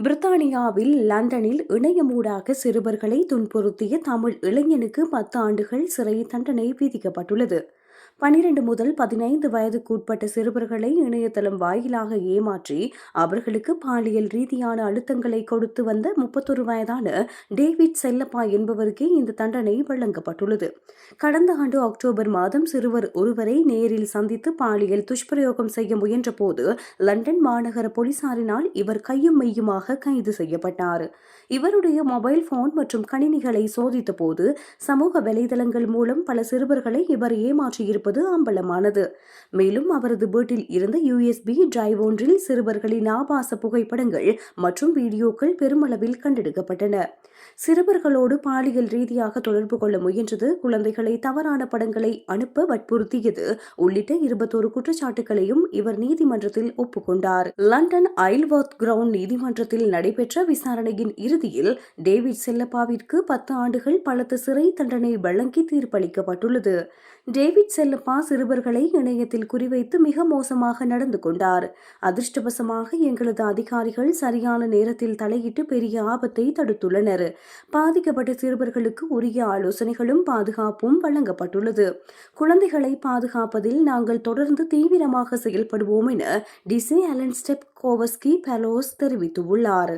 பிரித்தானியாவில் லண்டனில் இணையமூடாக சிறுவர்களை துன்புறுத்திய தமிழ் இளைஞனுக்கு 10 ஆண்டுகள் சிறை தண்டனை விதிக்கப்பட்டுள்ளது. 12 முதல் 15 வயதுக்குட்பட்ட சிறுவர்களை இணையதளம் வாயிலாக ஏமாற்றி அவர்களுக்கு பாலியல் ரீதியான அழுத்தங்களை கொடுத்து வந்த 31 வயதான டேவிட் செல்லப்பா என்பவருக்கே இந்த தண்டனை வழங்கப்பட்டுள்ளது. கடந்த ஆண்டு அக்டோபர் மாதம் சிறுவர் ஒருவரை நேரில் சந்தித்து பாலியல் துஷ்பிரயோகம் செய்ய முயன்றபோது லண்டன் மாநகர போலீசாரினால் இவர் கையும் மெய்யுமாக கைது செய்யப்பட்டார். இவருடைய மொபைல் போன் மற்றும் கணினிகளை சோதித்த போது சமூக வலைதளங்கள் மூலம் பல சிறுவர்களை இவர் ஏமாற்றியிருப்பது அம்பலமானது. மேலும் அவரது வீட்டில் இருந்த USB டிரைவ் ஒன்றில் சிறுவர்களின் ஆபாச புகைப்படங்கள் மற்றும் வீடியோக்கள் பெருமளவில் கண்டெடுக்கப்பட்டன. சிறுவர்களோடு பாலியல் ரீதியாக தொடர்பு கொள்ள முயன்றது, குழந்தைகளை தவறான படங்களை அனுப்ப வற்புறுத்தியது உள்ளிட்ட 21 குற்றச்சாட்டுகளையும் இவர் நீதிமன்றத்தில் ஒப்புக்கொண்டார். லண்டன் ஐல்வர்த் கிரவுண்ட் நீதிமன்றத்தில் நடைபெற்ற விசாரணையின் இறுதியில் டேவிட் செல்லப்பாவிற்கு 10 ஆண்டுகள் பலத்த சிறை தண்டனை வழங்கி தீர்ப்பளிக்கப்பட்டுள்ளது. டேவிட் செல்லப்பா சிறுவர்களை இணையத்தில் குறிவைத்து மிக மோசமாக நடந்து கொண்டார். அதிர்ஷ்டவசமாக எங்களது அதிகாரிகள் சரியான நேரத்தில் தலையிட்டு பெரிய ஆபத்தை தடுத்துள்ளனர். பாதிக்கப்பட்ட சிறுவர்களுக்கு உரிய ஆலோசனைகளும் பாதுகாப்பும் வழங்கப்பட்டுள்ளது. குழந்தைகளை பாதுகாப்பதில் நாங்கள் தொடர்ந்து தீவிரமாக செயல்படுவோம் என டிசே அலன் ஸ்டெப் கோவஸ்கி பெலோஸ் தெரிவித்துள்ளார்.